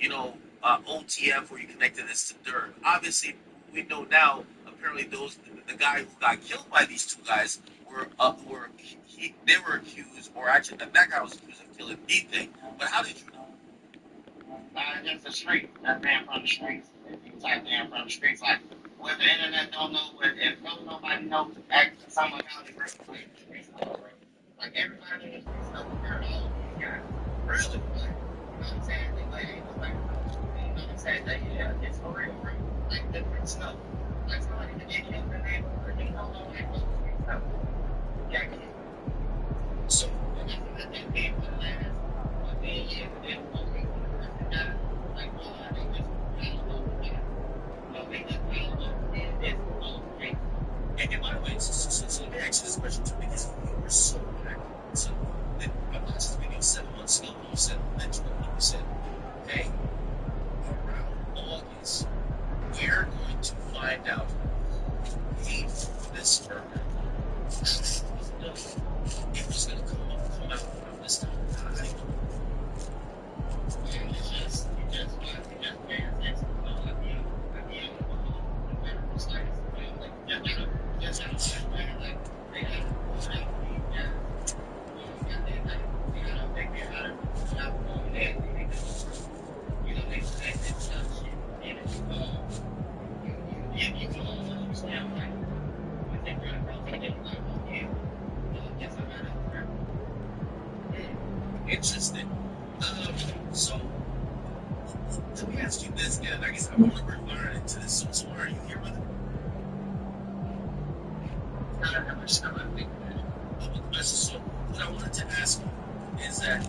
OTF where you connected this to Dirk. Obviously, we know now. Apparently, the guy who got killed by these two guys they were accused, or actually that guy was accused of killing Ethan. But how did you know? Just the street. That man from the streets. If you type in from the streets, like where the internet don't know, where if nobody knows, act someone out there, like the streets know, bro. Like everybody in the streets know who they're all these guys. Really? Like, you know what I'm saying? They like ain't nobody know. You know what I'm saying? Like, yeah, it's for real, bro. Like the streets know. Like somebody can get killed in the neighborhood, they don't know like the streets know. Yeah, So, and that's that game for the last 10 years, and then like, oh, they just piled up again. No, they just piled up and it's all great. and by the way, so let me ask you this question too, because you were so active. So, I watched this video 7 months ago. You said literally, you said, "Hey, around August, we're going to find out who paid for this murder." It was going to come out around this time. I didn't know. And it's just, you just pay attention. At the end of the whole, whatever sites, like, just gotta, like, they gotta pull out these guys. They gotta make it out of the shop on that. They stuff shit. And it's, you can understand, like, when they run across the like, oh, yeah, guess I got out there. Interesting. So let me ask you this, and I guess I want to learn into this. So are you here with it? Not that much time, I think. So what I wanted to ask you is that,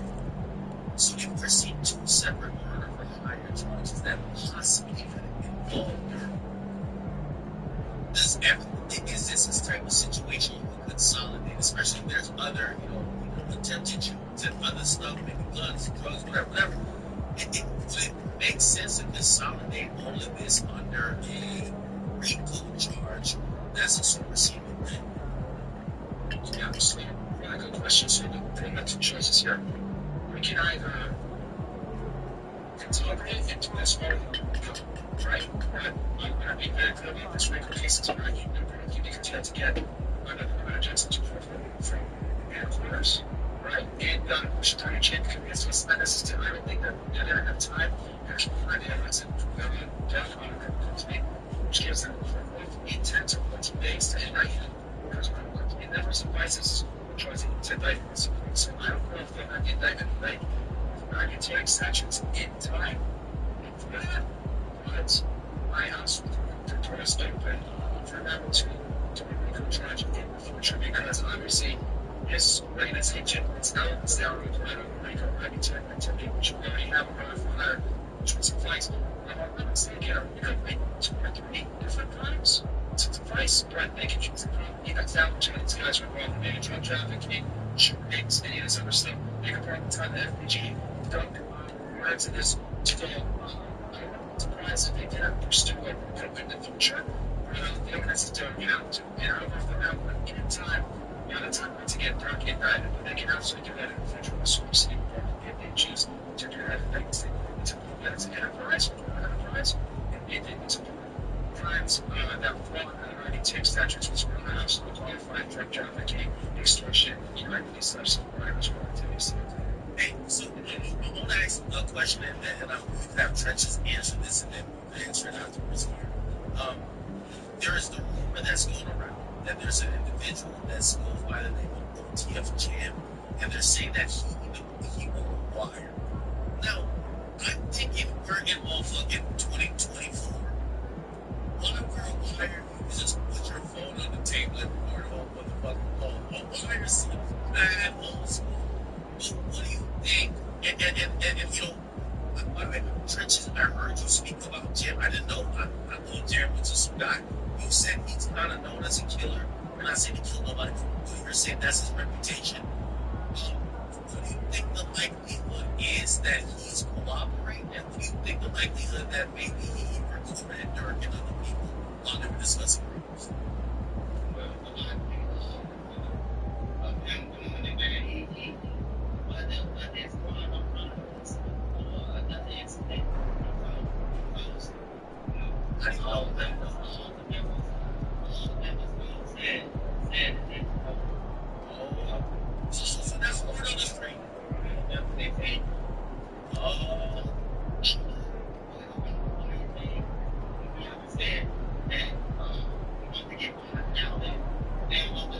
so if we're seeing two separate murder for hire charges that possibly involve her, is this a type of situation you can consolidate, especially if there's other, people attempted shoots and other stuff, maybe guns, drugs, whatever. Would it make sense to consolidate all of this under a RICO charge that's a superseding thing? Yeah, obviously, really good question. So they have two choices here. We can either consolidate into this one, right? But I'm going to be very clear about this RICO cases, right? You can continue to get another Jackson 244 from headquarters, right? And push it down your chain because it's just not necessarily. I don't think that they're going to have time to actually find the evidence and down on a company, which gives them intent to what's based to indict him. Because it never suffices trying to indict him. So I don't know if they're going to indict him. I can take sections in time for that, but my house would turn us open for them to be charged in the future because obviously his organization is now required of RICO racketeering activity, which we already have around for hire, which would suffice. I'm not saying two or three different crimes to suffice, but they can choose a crime that's that which these guys are involved in drug trafficking, shootings, any of this other stuff. They can probably tie the FBG dunk crimes in this to go. I'm not surprised if they didn't pursue it in the future. The evidence is doing count, and I don't know if they're out in time. The time to get Dirk indicted, but they can absolutely do that in the future with superseding if they choose to do that. It's a it's an enterprise, and they did some crimes that fall under already take statutes which are not absolutely qualified drug trafficking, extortion, these types of crimes or activities. Hey, so I want to ask a question, and I'm going to have Trenches answer this, and then we'll answer it afterwards here. There is the rumor that's going around that there's an individual that goes by the name of OTF Jam, and they're saying that he will wire. Now, I'm thinking we're in motherfucking 2024. Why we're wired? You just put your phone on the table and record a whole motherfucking call. A wire seems mad old school. But what do you think? By the way, Trenches, I heard you speak about Jim. I didn't know. I know Jim was just some guy. You said he's kind of known as a killer. We're not saying he killed nobody, but you're saying that's his reputation. What do you think the likelihood is that he's cooperating? And what do you think the likelihood that maybe he recruited Dirk and other people while they were discussing rumors? Well, a lot of people of him doing it, man, but there's going on another incident That's all that was all the members. All the members said that So that's word on the street. they paid. Oh, We understand that we need to get behind now that they want to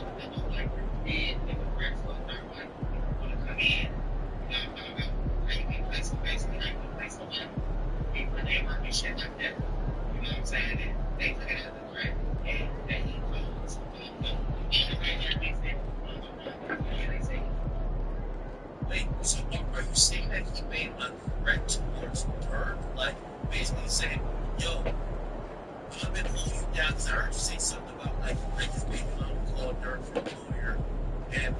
like and they were friends with their like want to come in. How you can play some basically how you can play some like people they work and shit like that. You know what I'm saying? And they look at it as a threat and that he calls and they say wait. So are you saying that he made a threat towards Dirk? Like basically saying, "Yo, I've been holding you down because I heard you say something about like his baby mom called Dirk from a lawyer, and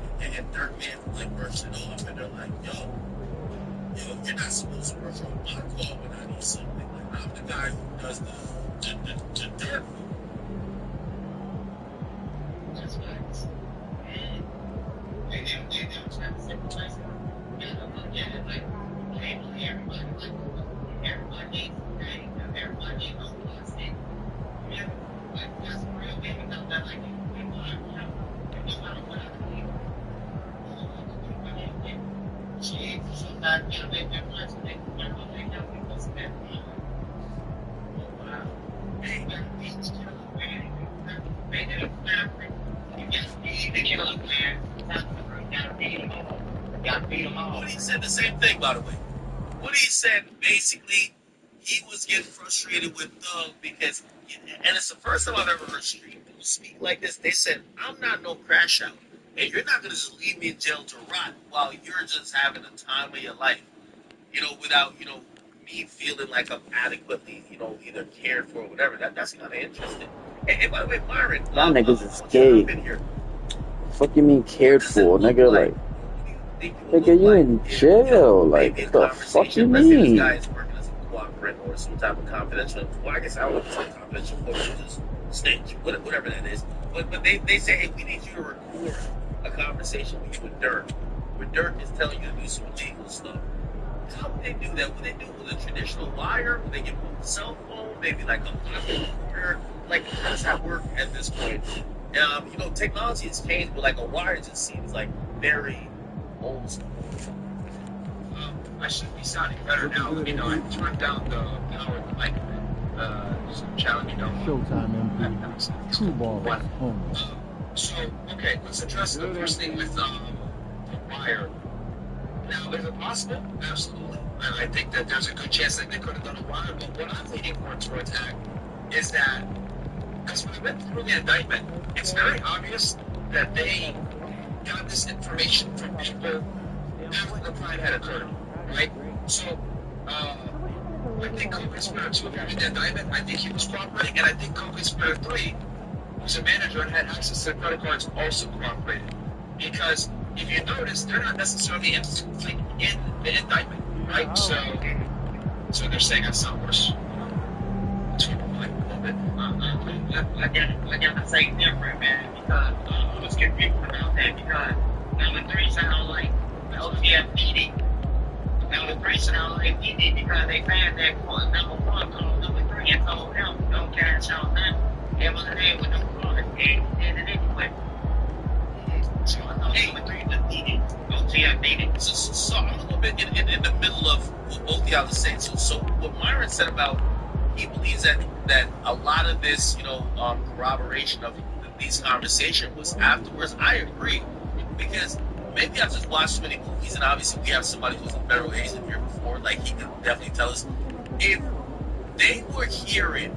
Dirk may have like brushed it off, and they're like, yo, you're not supposed to brush off my call when I need something. Like I'm the guy who does the Dirk." that's facts. And they were trying to sacrifice him. And I'm looking at it like, okay, well, everybody needs a thing. Everybody needs a whole thing. Yeah, like, that's real big enough that, like, people are, you know, no matter what I do, she sometimes get a bit different, so they help me go spend time. Oh wow. Hey, man, it's still man. They did a plan. You just need to kill him, man. Gotta beat him all. Gotta beat him all. Woody said the same thing, by the way. Woody said basically he was getting frustrated with Thug because, and it's the first time I've ever heard street people speak like this. They said, "I'm not no crash out, and you're not gonna just leave me in jail to rot while you're just having the time of your life, without me feeling like I'm adequately, either cared for or whatever." That's kind of interesting. And by the way, Myron, Y'all niggas is gay. gay. Fuck you mean cared for, nigga? Like, nigga, you in jail? Like, what the fuck you mean? This guy is working as a cooperative or some type of confidential. Well, I guess I would say confidential, or just snitch, whatever that is. But they say, hey, we need you to record a conversation with you with Dirk, where Dirk is telling you to do some illegal stuff. How would they do that? Would they do it with a traditional wire? Would they give them a cell phone? Maybe like a pocket recorder? Like, how does that work at this point? Technology has changed, but like a wire just seems like very old school. I should be sounding better now. I turned down the power of the mic. Challenge, Showtime MP. True ball. So, okay, let's address the first thing with the wire. Now, is it possible? Absolutely. I think that there's a good chance that they could have done a wire, but what I'm leaning more towards is that, because when I went through the indictment, it's very obvious that they got this information from people after the crime had occurred, right? So, I think co-conspirator 2 got the indictment. I think he was cooperating, and I think co-conspirator 3, who's a manager and had access to the credit cards, also cooperated. Because if you notice, they're not necessarily in the indictment, right? So they're saying that's not worse. I gotta say different, man, because I was confused about that because number 3 sound like LCF PD. Number 3 sound like PD because they passed that point. Number 1 called number 3 and told him don't cash out nothing. They was there with no card and did it anyway. So I thought number 3 was PD. LCF PD. So I'm a little bit in the middle of what both y'all are saying. So what Myron said about he believes that a lot of this, corroboration of these conversations was afterwards. I agree, because maybe I've just watched too many movies, and obviously we have somebody who's a federal agent here before, like he can definitely tell us if they were hearing,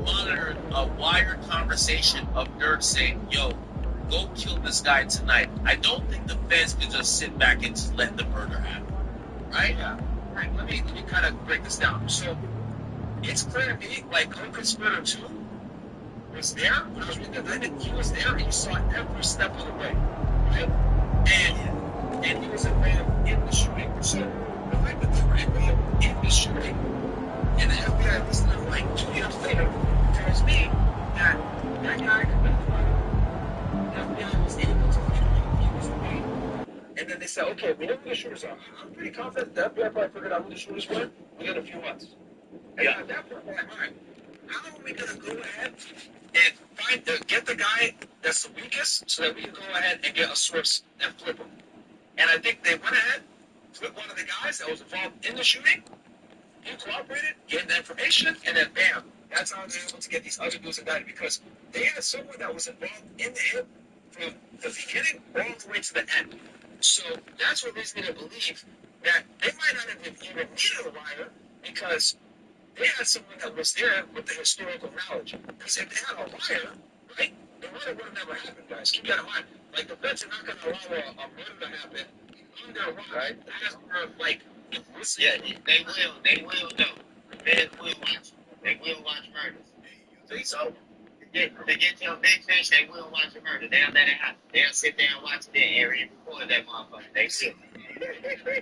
monitored a wired conversation of Dirk saying, "Yo, go kill this guy tonight." I don't think the feds could just sit back and just let the murder happen, right? Yeah. Right. Let me kind of break this down. So it's clear to me, like co-conspirator 2 was there when I was reading the indictment. He was there and he saw every step of the way, right? And he was involved in the shooting. So the fact that they were involved in the shooting, and the FBI listened to like 2 years later, tells me that guy committed the crime. The FBI was able to find out he was involved. And then they said, okay, we know who the shooters are. I'm pretty confident the FBI probably figured out who the shooters were within a few months. And at that point, I'm like, all right, how are we going to go ahead and get the guy that's the weakest so that we can go ahead and get a source and flip him? And I think they went ahead, flipped one of the guys that was involved in the shooting. He cooperated, gave the information, and then bam, that's how they were able to get these other dudes indicted because they had someone that was involved in the hit from the beginning all the way to the end. So that's what leads me to believe that they might not have even needed a wire because they had someone that was there with the historical knowledge. Because if they had a wire, right, the murder would have never happened, guys. Keep that in mind. Like, the feds are not going to allow a murder to happen under watch. Right? As per, like, Yeah, they will though. The feds will watch. They will watch murders. You think so? To get your big fish, they will watch a murder. They'll let it happen. They'll sit there and watch that area and record that motherfucker. They will. There's way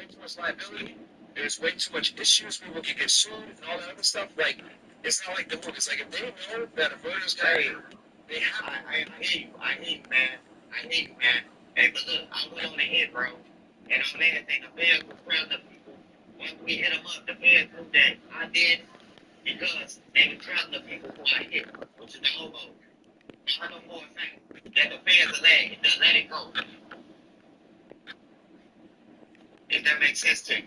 too much liability. There's way too much issues. People can get sued and all that other stuff. Like, it's not like the movies. Like, if they know that a murder's guy, they have. I hear you, man. I hear you, man. Hey, but look, I went on a hit, bro. And on everything, the feds was proud of people. Once we hit them up, the feds knew that I did because they were trying the people who I hit, which is the homo. I know more thing that the feds are let it go. If that makes sense to you.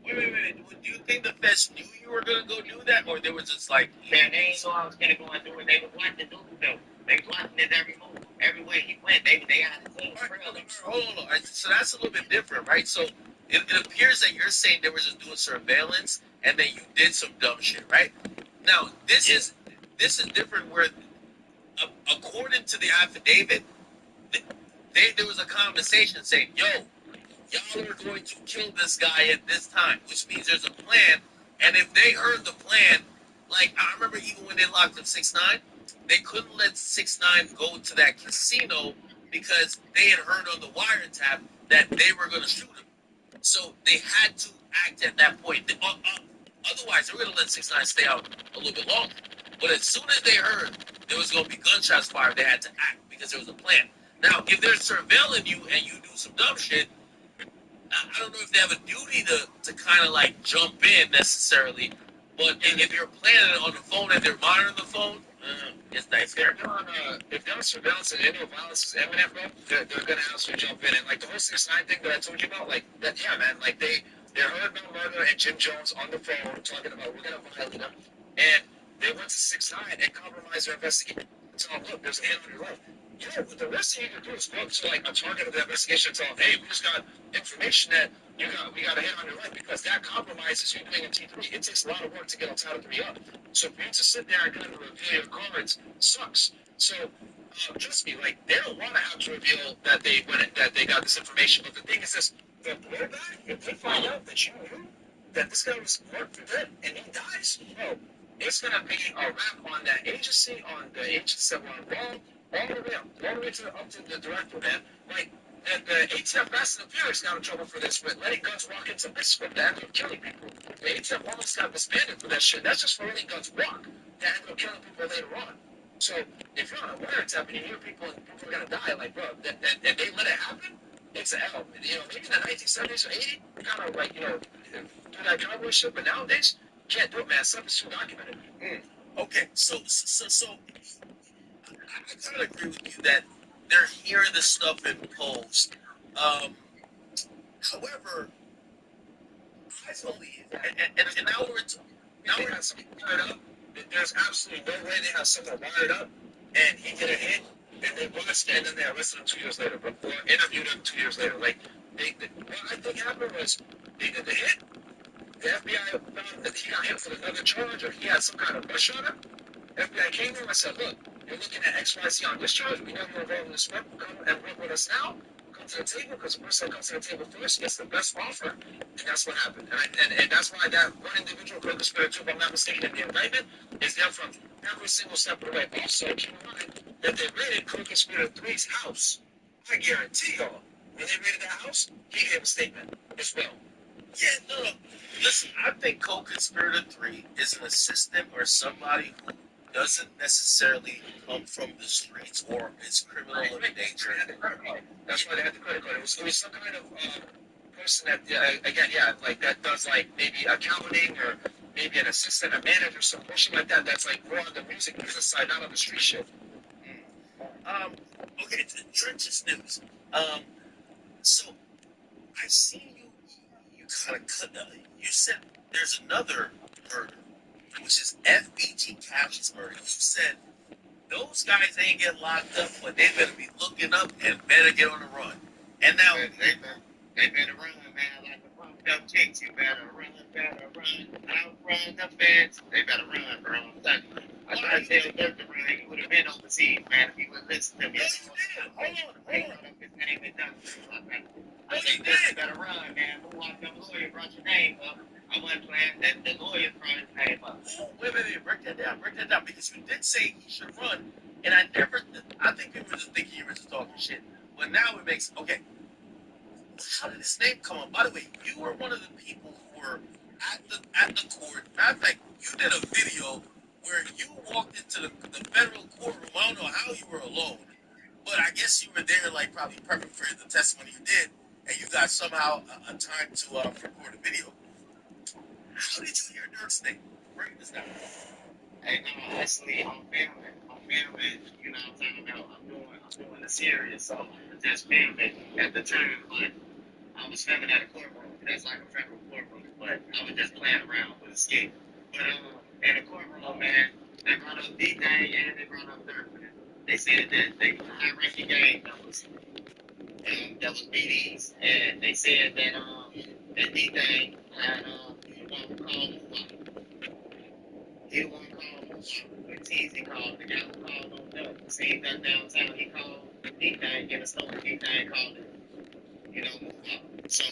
Wait. Do you think the feds knew you were gonna go do that, or they were just like, Man, they ain't know I was gonna go and do it. They was watching the dude though. They was watching his every move. Everywhere he went, they had his whole trail. hold on. All right, so that's a little bit different, right? So it appears that you're saying they were just doing surveillance, and then you did some dumb shit, right? Now this is different. Where according to the affidavit, there was a conversation saying, "Yo, y'all are going to kill this guy at this time," which means there's a plan. And if they heard the plan, like I remember even when they locked up 6ix9ine, they couldn't let 6ix9ine go to that casino because they had heard on the wiretap that they were going to shoot him. So they had to act at that point. Otherwise, they were going to let 6ix9ine stay out a little bit longer. But as soon as they heard there was going to be gunshots fired, they had to act because there was a plan. Now, if they're surveilling you and you do some dumb shit, I don't know if they have a duty to kind of like jump in necessarily, but if you're planning on the phone and they're monitoring the phone, it's nice there. If they're on surveillance and any violence is imminent, bro, they're gonna actually jump in. And like the whole 6ix9ine thing that I told you about, like that, yeah, man, like they heard about Murder and Jim Jones on the phone talking about we're gonna violate them, and they went to 6ix9ine and compromised their investigation. Tell them, look, there's a hit on your life. You know, the worst thing you can do is go up to like a target of the investigation and tell them, hey, we just got information that we got a hit on your life, because that compromises you doing a T3. It takes a lot of work to get a Title 3 up. So for you to sit there and kind of reveal your cards sucks. So trust me, like they don't want to have to reveal that they got this information. But the thing is this: the blowback, if they find out that you knew that this guy was marked for dead and he dies, bro, it's gonna be a wrap on that agency, on the agents that were involved, all the way up to the director, man. Like, and the ATF Fast and the Furious got in trouble for this, with letting guns walk into Mexico that ended up killing people. The ATF almost got disbanded for that shit. That's just for letting guns walk that ended up killing people later on. So if you're on a wiretap and you hear people and people are gonna die, like, bro, and they let it happen, it's a hell. You know, maybe in the 1970s or 80s, kind of like, you know, do that cowboy shit, but nowadays, you can't do it, man. Stuff is too documented. Okay, so I kind of agree with you that they're hearing this stuff in post. However, I believe, and now They had something wired up. There's absolutely no way they have something wired up, and he did a hit, and they watched it, and then they arrested him 2 years later, or interviewed him 2 years later. Like, what I think happened was they did the hit. The FBI found that he got hit with another charge, or he had some kind of rush on him. FBI came to him and said, look, you're looking at XYZ on this charge. We know you're involved in this work. Come and work with us now. Come to the table, because the person that comes to the table first gets the best offer. And that's what happened. And that's why that one individual, co-conspirator, if I'm not mistaken, in the indictment, is there from every single step of the way. Also, keep in mind that they raided co-conspirator 3's house. I guarantee y'all, when they raided that house, he gave a statement as well. Yeah, no. Listen, I think co-conspirator 3 is an assistant or somebody who doesn't necessarily come from the streets or is criminal in nature. That's why they had the credit card. It was some kind of person that, again, yeah, like that does like maybe accounting or maybe an assistant, a manager, some bullshit like that. That's like more on the music business side, not on the street shit. Okay, trenches news. So I seen you kind of cut. You said there's another murder, which is FBG Cash's murder. You said those guys ain't get locked up, but they better be looking up and better get on the run. And now They better run, man, like the pumped up chicks. You better run, outrun the feds. They better run, bro. I tried to tell Dirk to run. He would have been overseas, man, if he would listen to me. yes, you did. Hold They on. brought up his name and nothing. I Yes, said, you Dirk, you did. better run, man. Who walked them lawyer brought your name up? I wasn't playing. That the lawyer brought his name up. Oh, wait, break that down, because you did say he should run, and I think people were just thinking you were just talking shit, but now it makes, okay, how did his name come up? By the way, you were one of the people who were at the court. Matter of fact, you did a video where you walked into the federal courtroom. I don't know how you were alone, but I guess you were there, like, probably prepping for the testimony you did, and you got somehow a time to record a video. How did you hear Dirk's name? Break this down. Hey, no, actually, I'm filming, you know what I'm talking about. I'm doing a series, so I'm just filming at the time, but I was filming at a courtroom. That's like a federal courtroom, but I was just playing around with a skit. But in the courtroom, man, they brought up D-Thing and they brought up Dirk, man. They said that they high-ranking gang numbers, and that was BDs, and they said that D-Thing had the one who called Muwap. He the one called Muwap. When Teasy called, the guy who called on Dirk, seen that downtown, he called D-Thing in a store. D-Thing called it, you know, Muwap. So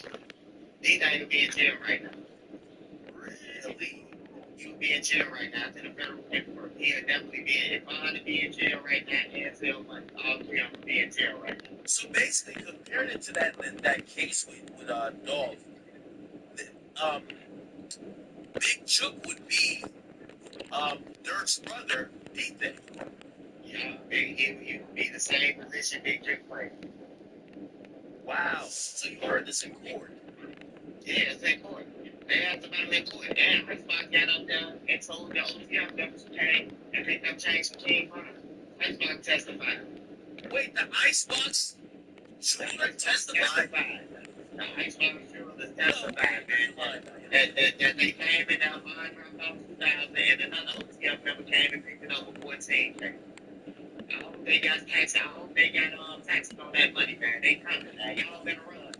D-Thing will be in jail right now. Really? He will be in jail right now to the federal paperwork. He'll definitely be in. If I to be in jail right now, and Phil, like all three of them will be in jail right now. So basically, comparing it to that case with Dolph, um, Big Chook would be Dirk's brother, Ethan. Yeah, he would be the same position Big Trick played. Wow. So you heard this in court. Yeah, it's in court. They asked about him in court. And Icebox got up there and told the OTF members came and picked up change from King Hunter. Icebox testified. Wait, the Icebox shooter testified? The Icebox shooter testified, man. That they came in that line around 2000 and another OTF member came and picked it up for 14. I hope they got taxes. I hope they got taxes on that money, man. They coming now. Y'all better run.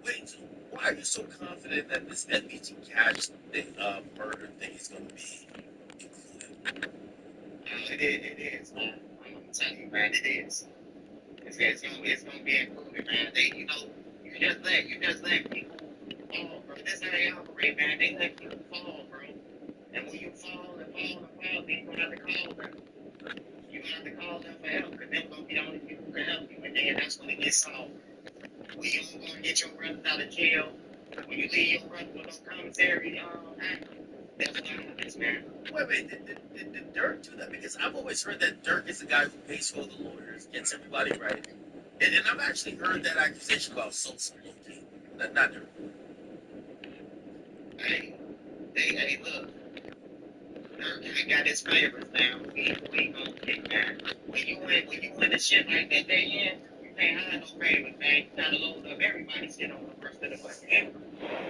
Wait, so why are you so confident that this FBG Cash thing, murder thing is going to be included? It is, man. I'm telling you, man, it is. It's gonna be included, man. You just let people fall, bro. That's how they operate, man. They let people fall, bro. And when you fall, then you're gonna have to call them. You're gonna have to call them for help, because they're gonna be the only people who can help you, and then that's when it gets solved. When you gonna get your brothers out of jail, when you leave your brothers with no commissary, that's what happens, man. Wait, did Dirk do that? Because I've always heard that Dirk is the guy who pays for all the lawyers, gets everybody right. And I've actually heard that accusation about Sosa Loki. Not Dirk. Hey, look. Dirk got his favors now. We ain't gonna get that. When you win a shit like that, they you can't hide no favors, man. You gotta load up everybody's shit on the first of the month.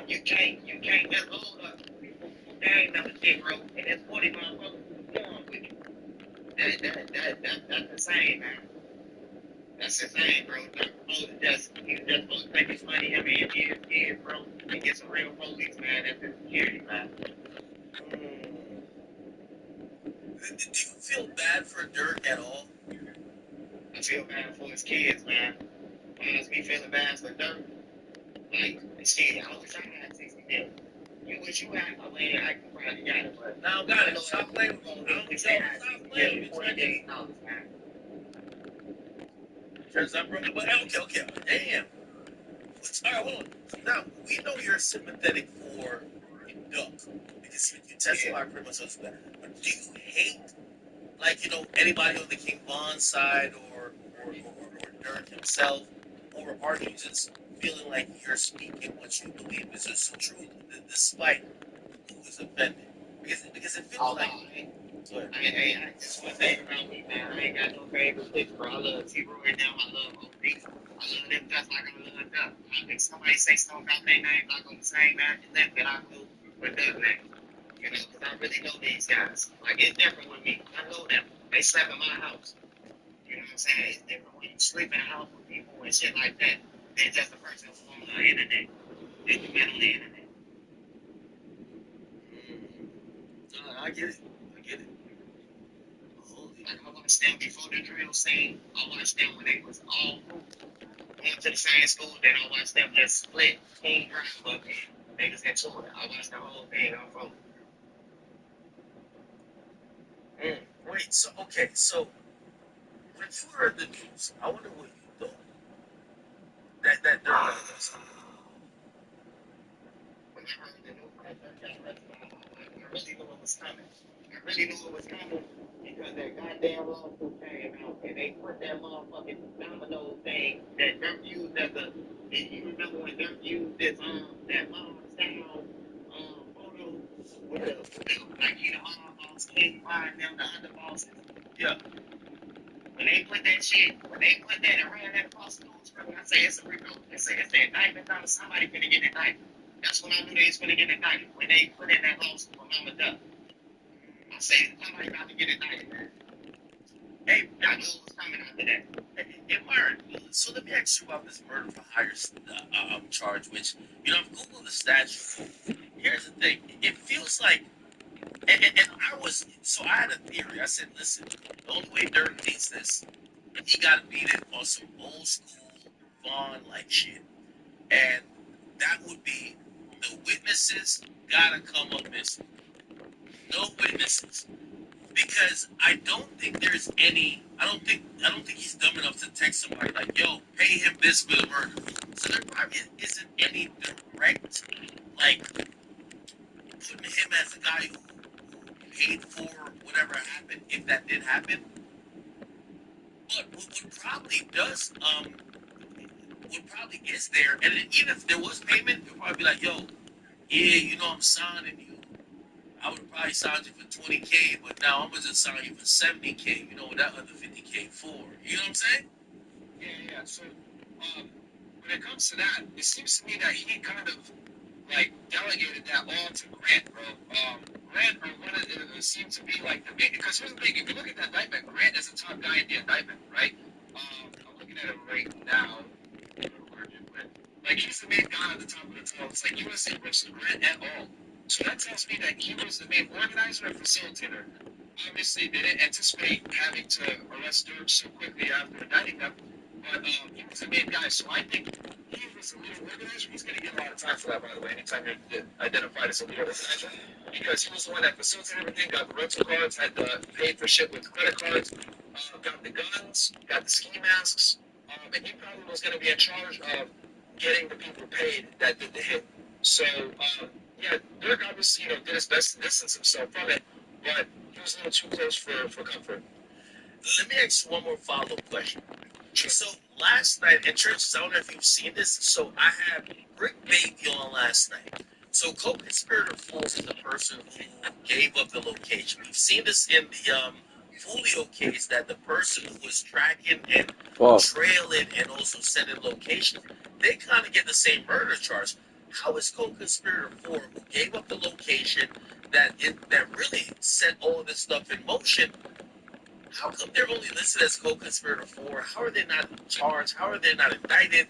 You can't just load up people who gang number shit, bro. And there's 40 motherfuckers who's going with you. That's insane, man. That's insane, bro. Dirk supposed to just take his money, I mean, his kids, bro, and get some real police, man. That's his security, man. Did you feel bad for Dirk at all? I feel bad for his kids, man. Honestly, me feeling bad for Dirk. Like, shit, I wish I had 60 million. You wish you had, I mean, I could probably got it, but Now, got it. Stop playing with me. Stop playing with me. man. Turns out, bro. But okay. Damn. All right, hold on. So now, we know you're sympathetic for Duck, because you testify pretty much on that. But do you hate, like, anybody on the King Von side or Dirk himself? Or are you just feeling like you're speaking what you believe is just true, despite who is offended. Because it feels Oh, like. no, I just want to say about me, man. I ain't got no favorite picks, bro. I love T-Roy and them. I love OD. I love them just like I love Duck. If somebody say something about their names, I go the same after them that I do with Duck name. You know, because I really know these guys. Like, it's different with me. I know them. They slept in my house. You know what I'm saying? It's different when you sleep in a house with people and shit like that than just a person who's on the internet. They can get on the internet. No, I get it. I get it. Holy. Like, I watched them before the drill scene. I watched them when they was all went to the same school. Then I watched them just split King Drive up and niggas into it. I watched the whole thing on phone. Wait, so okay, so when you heard the news, I wonder what you thought. That they're gonna do something. When I heard the news, I really knew it was coming. I really knew it was coming because that goddamn lawsuit came out and they put that motherfucking domino thing that Dirk used as a. You remember when Dirk used this that style photo with the like you the boss, king find them the other bosses. Yeah. When they put that shit, when they put that and ran that across the news, I say it's a real. It's the indictment on somebody finna get indicted. That's when I knew they was finna get indicted. When they put in that lawsuit for Mama Duck. I say somebody about to get indicted, man. Hey, I knew it was coming after that. Hey, Myron, so let me ask you about this murder for hire charge, which, you know, I've Googled the statute. Here's the thing. It feels like, and I had a theory. I said, listen, the only way Dirk beats this, he got to beat it on some old school Vaughn-like shit. And that would be the witnesses got to come up missing. No witnesses. Because I don't think there's any. I don't think he's dumb enough to text somebody like, "Yo, pay him this for the murder." So there probably isn't any direct, like, putting him as the guy who paid for whatever happened, if that did happen. But what probably does, what probably is there, and even if there was payment, it would probably be like, "Yo, yeah, you know, I'm signing you. I would have probably signed you for 20K, but now I'm gonna just sign you for 70K. You know what that other 50K for? You know what I'm saying?" Yeah. So, when it comes to that, it seems to me that he kind of like delegated that all to Grant, bro. Grant or one of the seemed to be like the main. Because here's the thing: if you look at that indictment, Grant is the top guy in the indictment, right? I'm looking at it right now. Like he's the main guy at the top of the tunnel. It's like USA versus Grant at all. So that tells me that he was the main organizer and facilitator. Obviously, they didn't anticipate having to arrest Dirk so quickly after indicting them, but he was the main guy. So I think he was the lead organizer. He's going to get a lot of time for that, by the way, anytime you're identified as a lead organizer. Because he was the one that facilitated everything, got the rental cards, had paid for shit with credit cards, got the guns, got the ski masks, and he probably was going to be in charge of getting the people paid that did the hit. So, yeah, Dirk obviously, did his best to distance himself from it, but he was a little too close for comfort. Let me ask you one more follow-up question. Sure. So last night at churches, I don't know if you've seen this. So I had Rick Baby on last night. So co-conspirator 4 is the person who gave up the location. We've seen this in the Julio case, that the person who was tracking and trailing and also sending locations, they kind of get the same murder charge. How is co-conspirator 4, who gave up the location, that really set all of this stuff in motion, how come they're only listed as co-conspirator 4? How are they not charged? How are they not indicted?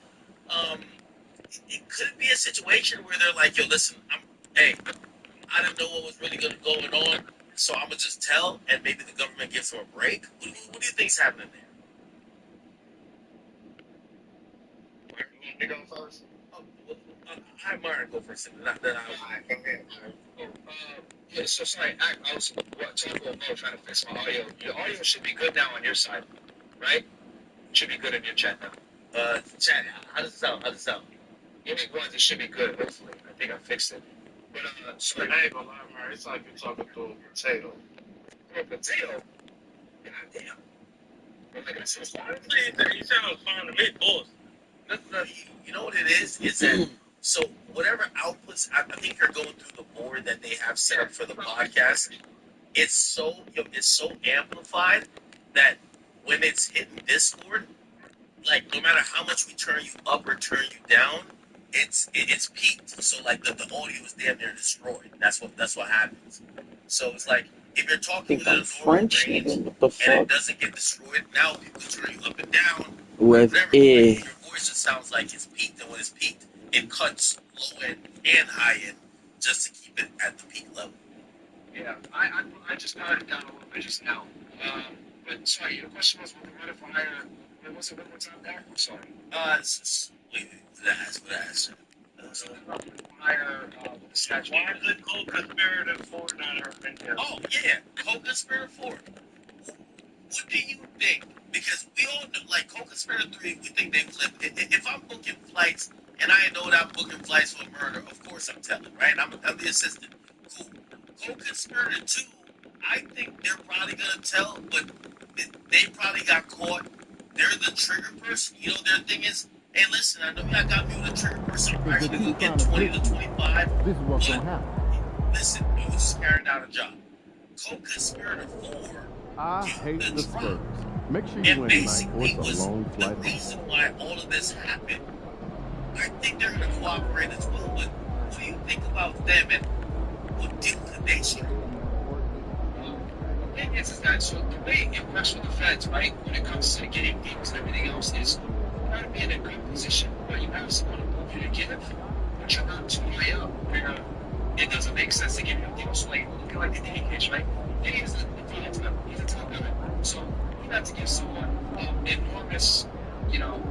It could be a situation where they're like, "Yo, listen, I didn't know what was really going on, so I'm gonna just tell, and maybe the government gives them a break." What do you think's happening there? You want me to go first? Oh, well, I have Myron go first, and then All right, go ahead. Yeah, so sorry, I was talking about Mo trying to fix my audio. Your audio should be good now on your side, right? Should be good in your chat now. Chad, how does it sound? How does it sound? Any ones, it should be good, hopefully. I think I fixed it. But, sorry. I ain't gonna lie, man. It's like you're talking to a potato. Oh, potato? God damn. What am I gonna say? You sound fine to me, boss. No, you know what it is? Is that so whatever output regardless, I think you're going through the board that they have set up for the podcast. It's so amplified that when it's hitting Discord, like no matter how much we turn you up or turn you down, it's peaked. So like the audio is damn near destroyed. That's what happens. So it's like if you're talking Think within I'm a normal French, range nigga? What the and it fuck? doesn't get destroyed, now people turn you up and down. With Whatever, A. like, your voice just sounds like it's peaked, and when it's peaked, it cuts low end and high end just to keep it at the peak level. Yeah, I just got it down a little bit just now. But sorry, your question was with the rate of higher. What was it one more time there? I'm sorry. Wait, that's what I asked. Something about the higher with the statue. Why is it co-conspirator 4 not urban here? Oh yeah, Co-Conspirator 4. What do you think? Because we all know, like Co-Conspirator 3, we think they flip. If I'm booking flights and I know that I'm booking flights for murder, of course I'm telling, right? I'm the assistant. Cool. Co-Conspirator 2, I think they're probably gonna tell, but they probably got caught. They're the trigger person. You know, their thing is, hey, listen, I know y'all got me with a trigger person. I'm probably gonna go get 20 to 25. This is what's gonna happen. Listen, we was just carrying out a job. Co-Conspirator 4. I hate the drop. Spurs. Make sure you And win tonight, or basically it's a was long the flight home. reason why all of this happened. I think they're going to cooperate as well, but what do you think about them and what deal could they strike? The thing is that so the way it works with the feds, right, when it comes to getting deals and everything else, is you gotta be in a good position where you have someone above you to give, but you're not too high up where it doesn't make sense to give you a deal. So like looking like the Diddy case, right? Diddy is the he's a top guy. So you have to give someone enormous,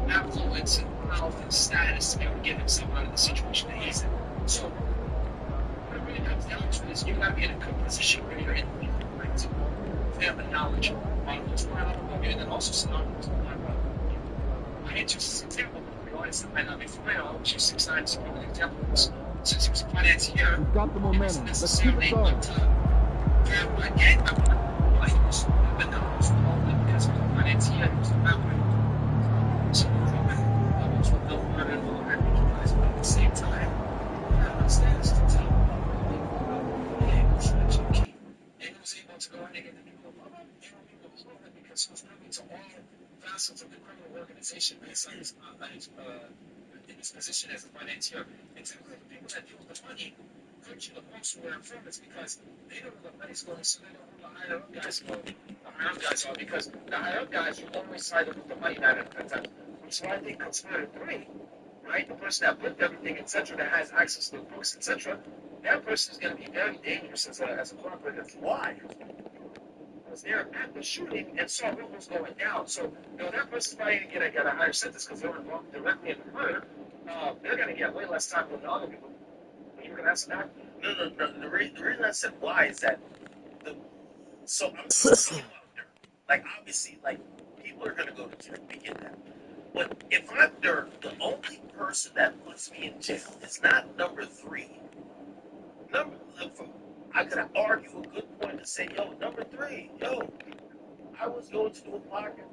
affluence and wealth and status to be able to get himself out of the situation that he's in. So what it really comes down to is you gotta be in a good position where you're in the right to have the knowledge on what's going on above you, and then also synonymous with my brother. I hate to use this example, but the audience that might not be familiar, I'll use 6 9 as an example of this. Since he was a financier, We've got the he momentum. wasn't Let's keep necessarily it going. grab my gang member, but he was the numbers with all of them because he was a financier, he was a family. So levels with no word and all that, but at the same time, you have no status to tell. And he was able to go in and get the people above him, because he was privy to all facets of the criminal organization based on his in his position as a financier. And typically the people that deal with the money hurt you the most were informants because they know where the money's going, so they know who the higher up guys go. The higher up guys are because the higher up guys will always side with the money matter at times. So I think Conspirator 3, right, the person that booked everything, etc., that has access to the books, etc., that person is going to be very dangerous as a cooperative. Why? Because they're at the shooting and saw what was going down. So, that person's probably going to get a higher sentence because they were involved directly in the murder. They're going to get way less time than the other people. You were going to answer that? No. The reason I said why is that so I'm thinking about there. Like obviously, like people are going to go to jail. We get that. But if I'm Dirk, the only person that puts me in jail is not number 3. I could argue a good point to say, yo, number 3, I was going to do a podcast.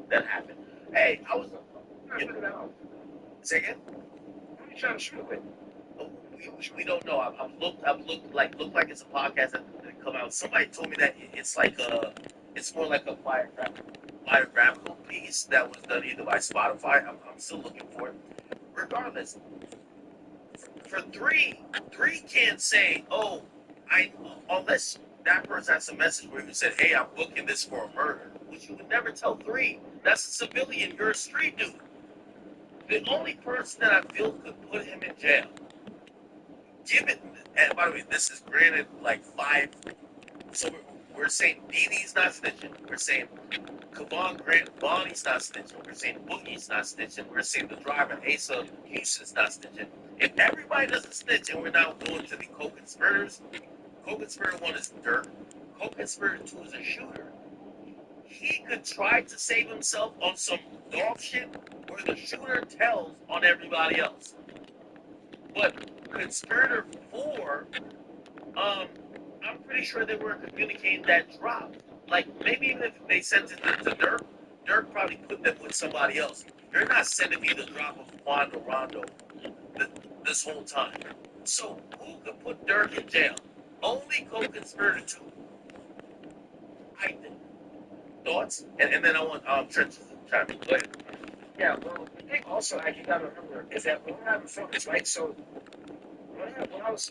That happened. Hey, I was. Say again? Who are you trying to shoot it with? We don't know. I've looked like it's a podcast that come out. Somebody told me that it's more like a biographical piece that was done either by Spotify. I'm still looking for it. Regardless, for three can't say, unless that person has a message where you said, hey, I'm booking this for a murder, which you would never tell 3. That's a civilian. You're a street dude. The only person that I feel could put him in jail, and by the way, this is granted like 5. So we're saying Dini's not snitching. We're saying Kavon Grant Bonnie's not snitching. We're saying Boogie's not snitching. We're saying the driver Asa Houston's not snitching. If everybody doesn't snitch and we're now going to the co-conspirators, co-conspirator 1 is Dirk. Co-conspirator 2 is a shooter. He could try to save himself on some dog shit where the shooter tells on everybody else. But conspirator 4, I'm pretty sure they were communicating that drop. Like, maybe even if they sent it to Dirk, Dirk probably put them with somebody else. They're not sending me the drop of Quando Rondo. this whole time. So who could put Dirk in jail? Only co-conspirator two. I think. Thoughts? And then I want Trent to chime in. Go ahead. Yeah, well, the thing also like you gotta remember is that when we're having focus, right? So when I was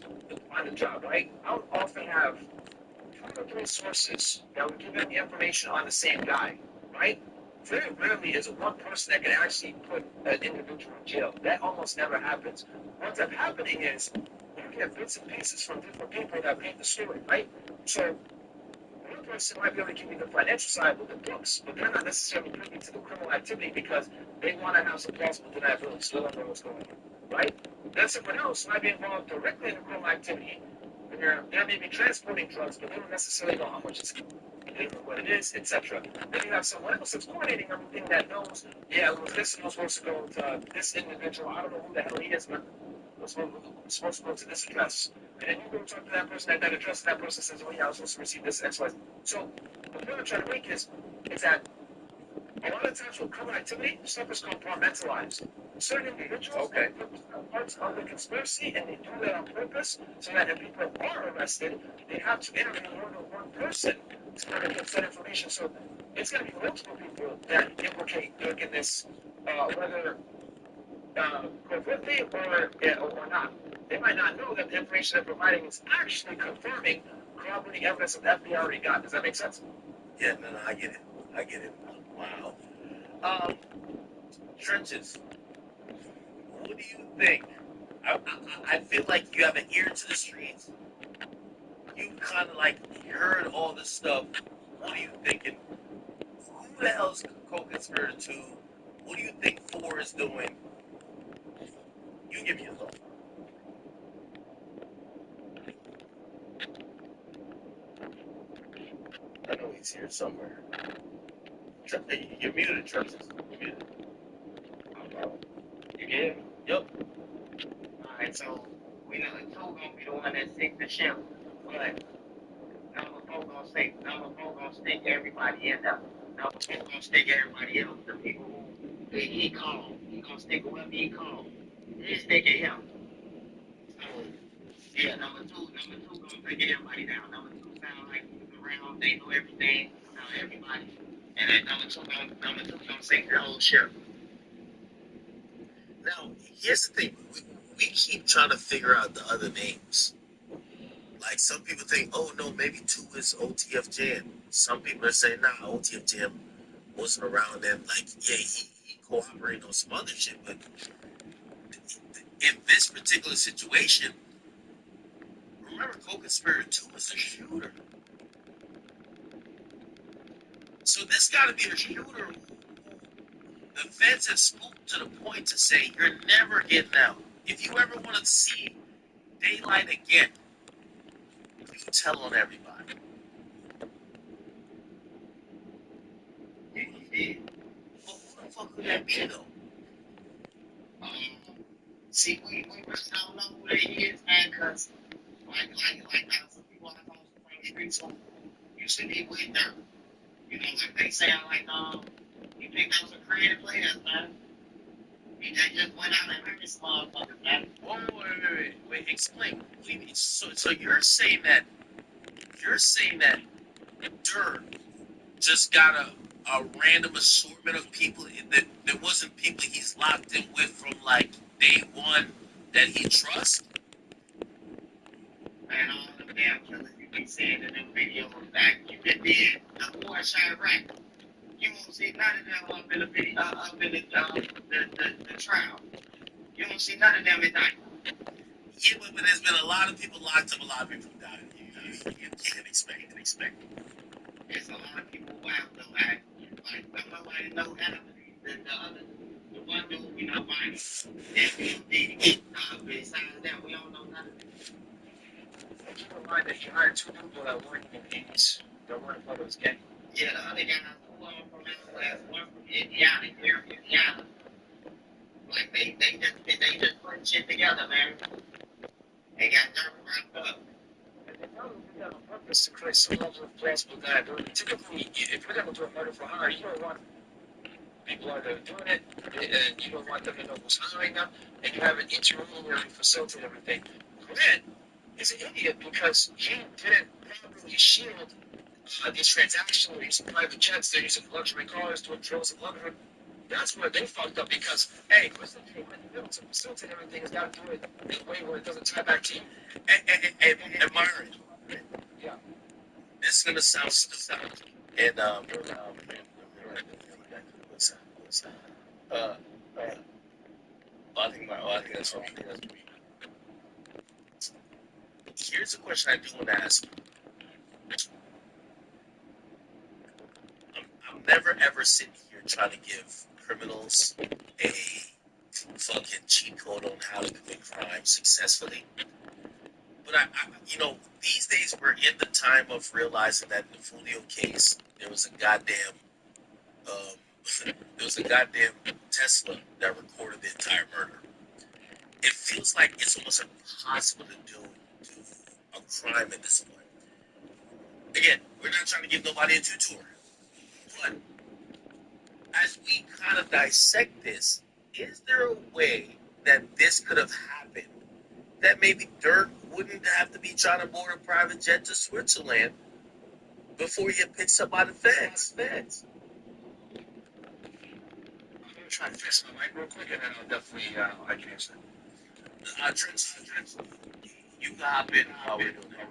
on the job, right, I would often have two or three sources that would give them the information on the same guy, right? Very rarely is it one person that can actually put an individual in jail. That almost never happens. What ends up happening is you get bits and pieces from different people that paint the story, right? So one person might be able to give you the financial side with the books, but they're not necessarily privy to the criminal activity because they want to have some plausible deniability, so they don't know what's going on, right? Then someone else might be involved directly in the criminal activity, where they may be transporting drugs, but they don't necessarily know how much it's they don't know what it is, etc. Then you have someone else that's coordinating everything that knows, yeah, it was this and was supposed to go to this individual. I don't know who the hell he is, but was supposed to go to this address. And then you go talk to that person at that address, and that person says, oh yeah, I was supposed to receive this X, Y. So the point I'm trying to make is that a lot of times with criminal activity, stuff is compartmentalized. Certain individuals are parts of the conspiracy, and they do that on purpose, so that if people are arrested, they have to interview more than one person to kind of get that information. So it's going to be multiple people that implicate Dirk in this, whether covertly or not. They might not know that the information they're providing is actually confirming corroborating evidence that the FBI already got. Does that make sense? Yeah, no, I get it. I get it. Wow. Trenches. What do you think? I feel like you have an ear to the streets. You kind of like heard all this stuff. What are you thinking? Who the hell's co-conspirator two? What do you think 4 is doing? You give me your thought. I know he's here somewhere. You're muted, Trenches. You're muted. You get it? Yep. Alright, so we know two gonna be the one that stick the ship, but number four gonna stick everybody in there. Number four gonna stick everybody else. The people who he called, he gonna stick whoever he called. He stick at him. So yeah, number two gonna take everybody down. Number two sound like he's around, they know everything about everybody. And then number two gonna sink the whole ship. Now, here's the thing. We keep trying to figure out the other names. Like, some people think, oh, no, maybe 2 is OTF Jam. Some people are saying, nah, OTF Jam wasn't around then. Like, yeah, he cooperated on some other shit. But in this particular situation, remember, co-conspirator 2 was a shooter. So this got to be a shooter who the feds have spooked to the point to say, you're never getting out. If you ever want to see daylight again, you tell on everybody. Yeah, he did. Well, who the fuck could that be, though? See, we really don't know who that is, man, because like some people I know from the streets who used to be with them. You know, like they sound like you think that was a creative player, man. He just went out and hurt this motherfucker, man. Whoa, wait, explain. What do you mean? So you're saying that Dirk just got a random assortment of people that there wasn't people he's locked in with from like day one that he trusts? Man, all them damn killers you be seeing in them videos back, you been dead. The boy shot right. You won't see none of them up in the video, up in the trial. You won't see none of them at night. Yeah, but there's been a lot of people locked up, a lot of people died. You can't expect it. There's a lot of people wild though, like nobody know Anthony, the one dude we know by FMD. Besides that, we don't know nothing. Keep in mind that you hired two people that weren't even gangs, that weren't part of this gang. Yeah, the other guys, one from out west, one from Indiana, here from Indiana. Like they just putting shit together, man. They got Dirk wrapped up. And they probably do that on purpose to create some level of plausible deniability. Typically, if you're going to do a murder for hire, you don't want people are that are doing it, and you don't want them to know who's hiring them, and you have an intermediary facilitate everything. Grant is an idiot because he didn't properly shield these transactions. They're using private jets, they're using luxury cars, doing drills and luxury. That's where they fucked up because, hey, who's the dude in the middle to facilitate everything has got to do it in a way where it doesn't tie back to you. And Myron, Yeah. this is gonna sound stupid, and I think that's wrong. Here's a question I do want to ask. I'm never ever sitting here trying to give criminals a fucking cheat code on how to commit crime successfully. But these days we're in the time of realizing that in the Fulio case, there was a goddamn Tesla that recorded the entire murder. It feels like it's almost impossible to do a crime at this point. Again, we're not trying to give nobody a tutor, but as we kind of dissect this, is there a way that this could have happened? That maybe Dirk wouldn't have to be trying to board a private jet to Switzerland before he get picked up by the feds. I'm going to try to fix my mic real quick, and then I'll definitely I can answer. Trent, you can hop in while we're doing that.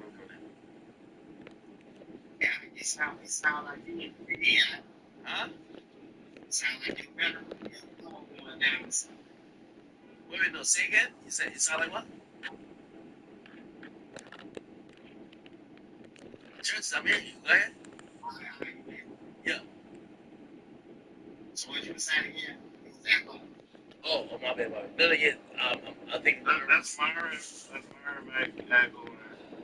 Yeah, it sound like you yeah. Huh? Sound like you better. Going down. Wait, no, say again? You said it sound like what? Trent, I'm hearing you. Go ahead. Yeah. So what you were saying again? Exactly. Oh, my bad. No, yeah. I think That's Myron. That's Myron echoing.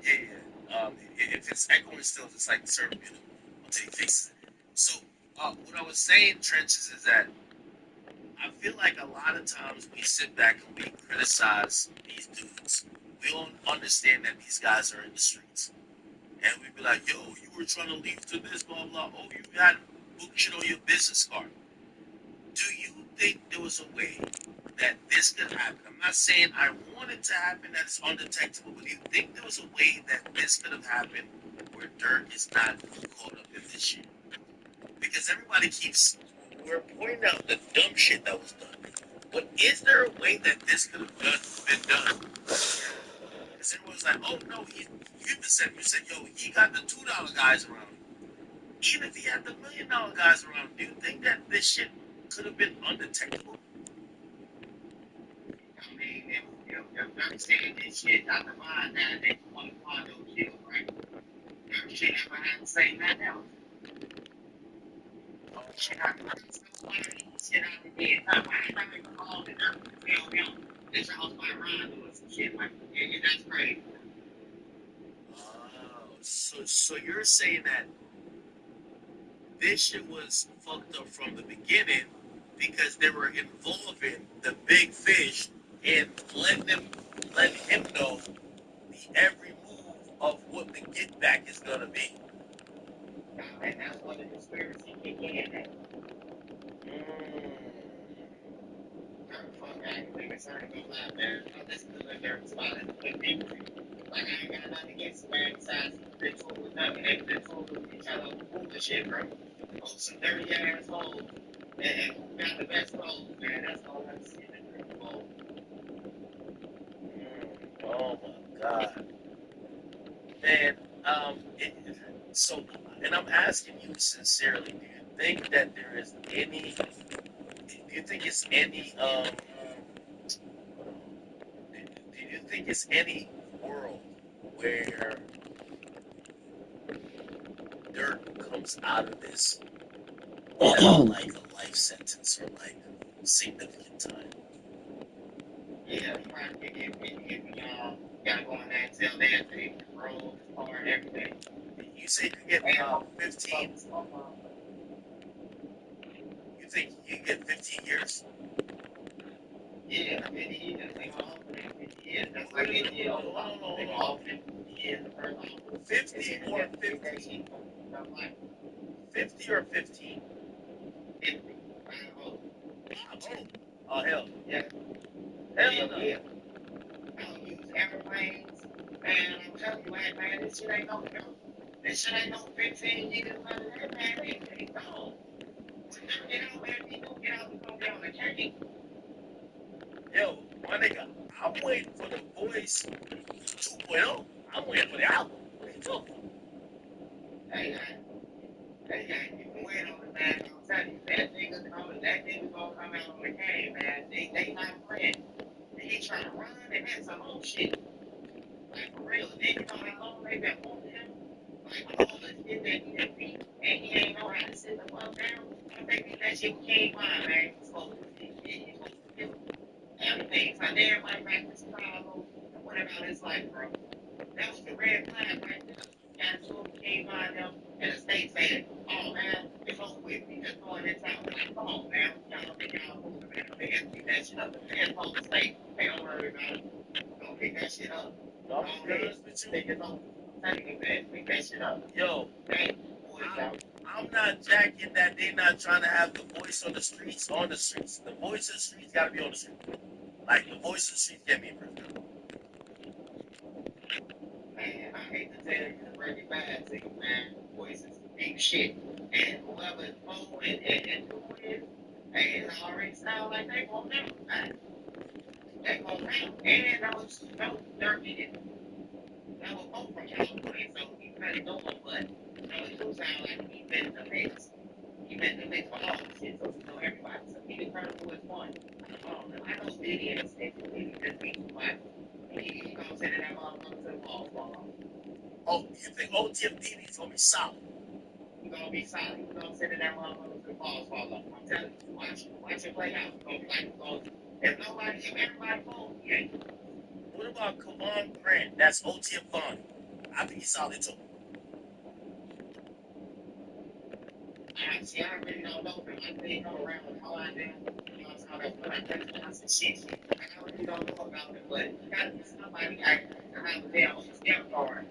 Yeah. If it's echoing still, it's like the server unit until he fixes it. So, what I was saying, Trenches, is that I feel like a lot of times we sit back and we criticize these dudes. We don't understand that these guys are in the streets. And we be like, yo, you were trying to leave to this, blah, blah. Oh, you had book shit on your business card. Do you think there was a way that this could happen? I'm not saying I want it to happen, that it's undetectable, but do you think there was a way that this could have happened where Dirk is not caught up in this shit? Because everybody we're pointing out the dumb shit that was done. But is there a way that this could have been done? Because everyone's like, oh no, you said, yo, he got the $2 guys around him. Even if he had the $1 million guys around him, do you think that this shit could have been undetectable? I mean, if Dirk said this shit, not the mind that they want to find those kills, right? Dirk shit never had to say nothing else. Shit out of the head. I'm not even calling it Dirk to tell him this y'all's by Ryan doing some shit like that. That's crazy. Oh, so you're saying that this shit was fucked up from the beginning because they were involving the big fish and letting him know the every move of what the get back is gonna be. And that's what the conspiracy kick in at. Fuck that. Niggas aren't gonna lie, man. This is the Dirk spot is good people. Like, I ain't got nothing against man besides been told with nothing. They've been told with each other who the shit, bro. Oh, some dirty ass hoes. And who got the best hoes, man? That's all I'm seeing in the world. Oh my god. Man, and I'm asking you sincerely, do you think that there is any, do you think it's any, do you think it's any world where Dirk comes out of this without like a life sentence or like significant time? Yeah, probably if y'all gotta go in there and tell their thing, the road, the car, and everything. You say you get 15? You think you get 15 years? Yeah, 50 years. They all 50 years. That's like any year. They all 50 years. 50 or 15? 50 or 15? 50. Oh hell, Yeah. hell Yeah, no. yeah. I don't use airplanes. Man, I'm telling you, man, this shit ain't no joke. This shit ain't no 15 years later. Hey, man, they gone. Get out, man. If you don't get out, you gonna get on the cake. Yo, my nigga, I'm waiting for the voice 2.0. I'm waiting for the album. What are you talking about? Hey, you can wait on it, man. I'm telling you, that nigga gonna come out on the game, man. They not playing. He trying to run and that's some old shit. Like, for real, nigga, how long they been holding him? Like, with all the shit that he done beat, and he ain't know how to sit the fuck down. I think that shit with King Von, man. He's supposed to do everything. So everybody back to Chicago and went about his life, bro. That was the red flag right there. Got to him, King Von, them, and the state saying, oh, man, it's over with. We just going in town. Like, come on, man. Y'all think y'all moving, man. The feds pick that shit up. The feds supposed to say, hey, don't worry about it. Don't pick that shit up. No, I'm gonna be honest with you. Take it over. Pick that shit up. Yo, Hey, boys out. I'm not jacking that they not trying to have the voice on the streets on the streets. The voice of the streets gotta be on the street. Like the voice of the streets get me in prison. Man, I hate to tell you the very bad thing, man. Voices deep shit. And whoever is blowing and doing it, hey, it's already sound like they gonna never die. They gonna never. And that was dirty. That was both from California, so he kind of know him, but it do sound like he been in the mix. He been in the mix for all the shit, so he know everybody. So he the current was one. I know Diddy and Diddy just beat too much. He gonna send that motherfucker to the wall for him. Oh, you think OTF is gonna be solid? He's gonna be solid. He's gonna send that motherfucker to the balls fall off. I'm telling you, watch it play out. It's gonna be like it's going. If everybody falls, he ain't. What about Kavon Grant? That's OTF Vaughn. I think he's solid too. I really don't know him. I think come around with all I do. You know, it's how that I catch some shit. I really don't know about him, but you gotta be somebody I can have a damn step card.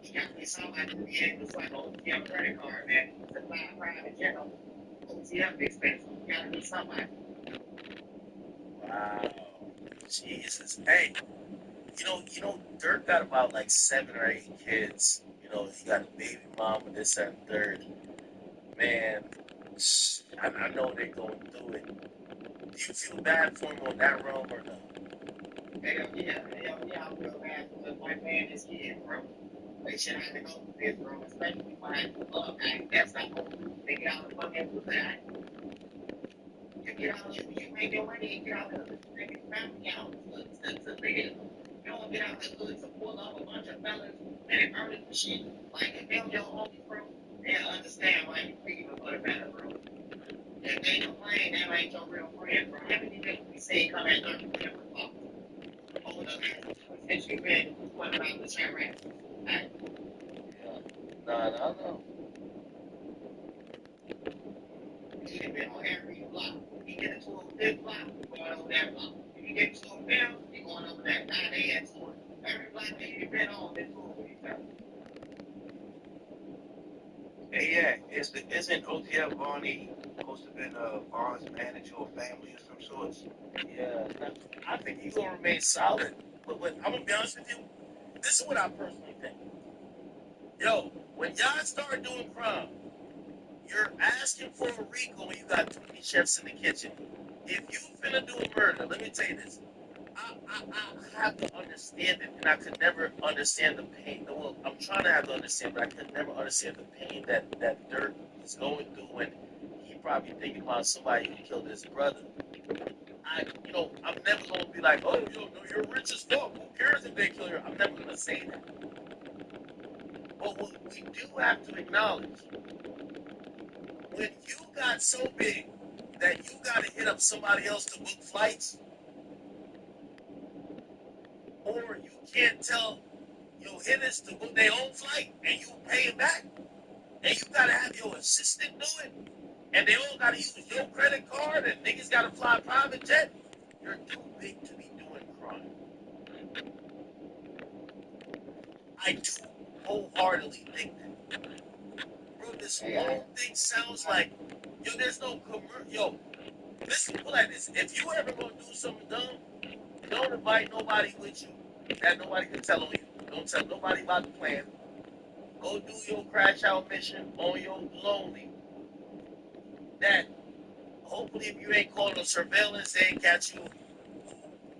You gotta be somebody to be able to like OTM credit card, man. To fly a private jet on OTM expensive. You gotta be somebody. Wow. Jesus. Hey, Dirk got about like 7 or 8 kids. He got a baby mama, this and third. Man, I know they're going through it. Do you feel bad for him on that realm or no? Hell yeah, I feel bad for the white man this kid, bro. They should have to go through this, bro, especially when that's not what they get out of the fucking pussy. You get out of you make your money and get out of the nigga family out to live. You don't get out the hood to pull up a bunch of fellas and murder the shit. Like, if them your homies, bro, they'll understand why you leaving for the better, bro. If they complain, that ain't your real friend, bro. How many niggas we see come at 30 million for fuck? Over the last, since you've been one around the chat rack. Alright. No. He done been on every block. He get into a big block, going over that block. If he get to a bill, he going over that. Now they at to it. Every block that he been on, they doing with each other. Hey, yeah, isn't OTF Bonnie supposed to have been Vaughn's manager or family of some sorts? Yeah, I think he's gonna remain solid. But I'm gonna be honest with you. This is what I personally think. Yo, when y'all start doing crime, you're asking for a RICO when you got too many chefs in the kitchen. If you finna do a murder, let me tell you this. I have to understand it, and I could never understand the pain. Well, I'm trying to have to understand, but I could never understand the pain that Dirk is going through when he probably thinking about somebody who killed his brother. I'm never gonna be like, oh, no, you're rich as fuck. Who cares if they kill you? I'm never gonna say that. But what we do have to acknowledge, when you got so big that you gotta hit up somebody else to book flights, or you can't tell your hitters to book their own flight and you pay it back, and you gotta have your assistant do it, and they all gotta use your credit card, and niggas gotta fly a private jet, you're too big to be doing crime. I do wholeheartedly think that. Bro, this whole thing sounds like, yo, there's no commercial. Yo, listen, put like this. If you ever gonna do something dumb, don't invite nobody with you that nobody can tell on you. Don't tell nobody about the plan. Go do your crash out mission on your lonely. That hopefully if you ain't called on surveillance, they ain't catch you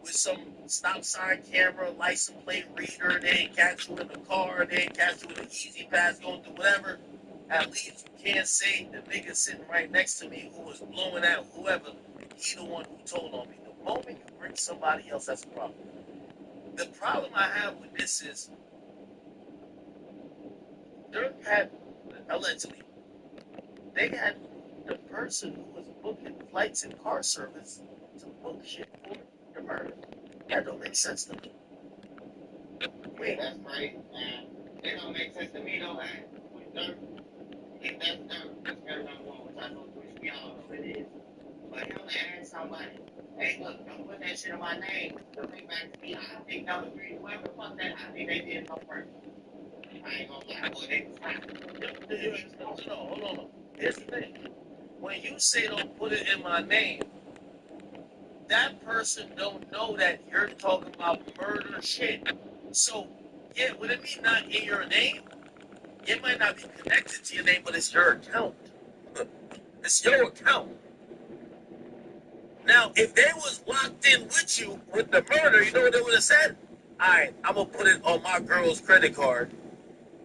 with some stop sign camera, license plate reader, they ain't catch you in the car, they ain't catch you with an easy pass going through whatever. At least you can't say the nigga sitting right next to me who was blowing at whoever, he the one who told on me. The moment you bring somebody else, that's a problem. The problem I have with this is Dirk had, allegedly, they had the person who was booking flights and car service to book shit for the murder. That don't make sense to me. Wait, that's right, man. It don't make sense to me, though, man. With Dirk, if that's Dirk, that's very number one, which I know, which we all know it is. But him to ask somebody, hey, look, don't put that shit in my name. The link back to me, I think number three, whoever the fuck that, I think they did come first. I ain't gonna lie, boy, they was hot. No, hold on. Here's the thing. When you say don't put it in my name, that person don't know that you're talking about murder shit. So, yeah, would it be not in your name? It might not be connected to your name, but it's your account. It's your account. Now, if they was locked in with you with the murder, you know what they would have said? All right, I'm going to put it on my girl's credit card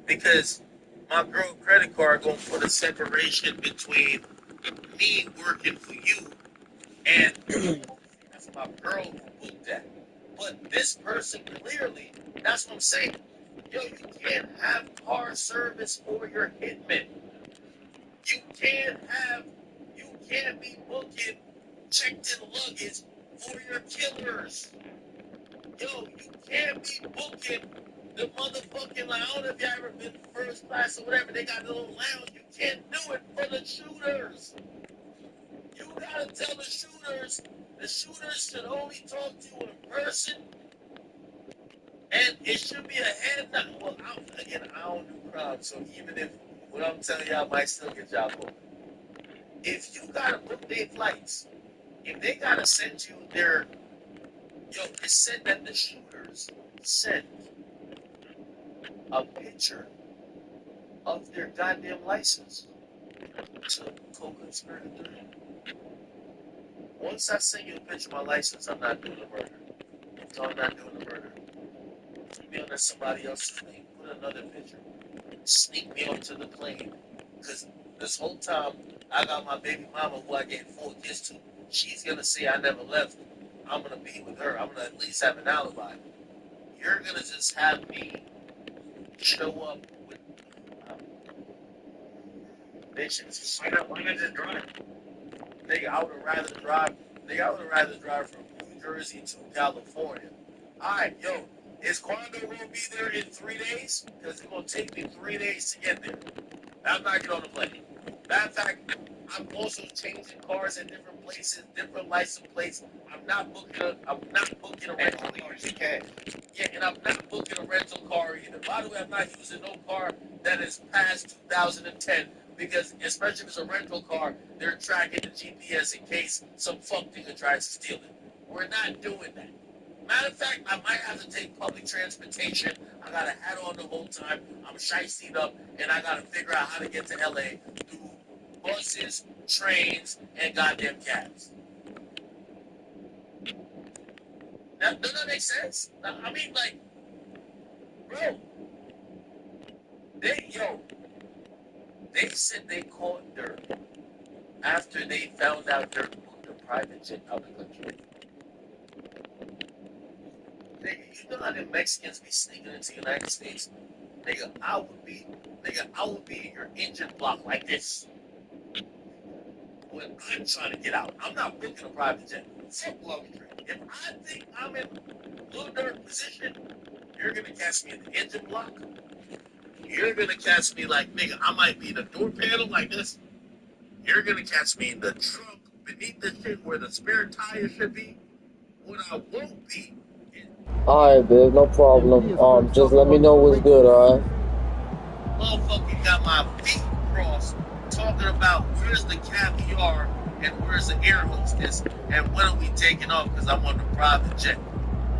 because my girl's credit card going to put a separation between me working for you and that's my girl who booked that. But this person clearly, that's what I'm saying. Yo, you can't have car service for your hitmen. You can't be booking checked-in luggage for your killers. Yo, you can't be booking the motherfucking, like, I don't know if y'all ever been first class or whatever, they got the little lounge. You can't do it for the shooters. You gotta tell the shooters should only talk to you in person. And it should be a head nod. Well, I don't do crime, so even if what I'm telling y'all might still get y'all booked. If you gotta book their flights, if they gotta send you their, it said that the shooters sent a picture of their goddamn license to co-conspirator. Once I send you a picture of my license, I'm not doing the murder. So I'm not doing the murder. Put me on somebody else's thing. Put another picture. Sneak me onto the plane. Because this whole time, I got my baby mama who I gave 4 kids to. She's going to say I never left. I'm going to be with her. I'm going to at least have an alibi. You're going to just have me show up with bitches. Why not just drive? I would rather drive from New Jersey to California. All right, yo, is Quando going to be there in 3 days? Because it's going to take me 3 days to get there. I'm not getting on the plane. Matter of fact, I'm also changing cars in different places, different license plates. I'm not booking a rental car. Yeah, and I'm not booking a rental car either. By the way, I'm not using no car that is past 2010 because, especially if it's a rental car, they're tracking the GPS in case some fuck nigga tries to steal it. We're not doing that. Matter of fact, I might have to take public transportation. I got a hat on the whole time. I'm shiested up, and I got to figure out how to get to LA through buses, trains, and goddamn cabs. Now, does that make sense? I mean, like, bro, they said they caught Dirk after they found out Dirk booked a private jet out of the country. Nigga, you know how the Mexicans be sneaking into the United States? Nigga, I would be in your engine block like this when I'm trying to get out. I'm not booking a private jet. Fuck luggage. If I think I'm in Lil Durk position, you're gonna catch me in the engine block. You're gonna catch me like, nigga, I might be in the door panel like this. You're gonna catch me in the trunk beneath the shit where the spare tire should be. What I won't be. Alright, babe, no problem. Just let me know what's good, alright? Motherfucker got my feet crossed talking about where's the caviar and where's the air hostess and when are we taking off because I'm on the private jet.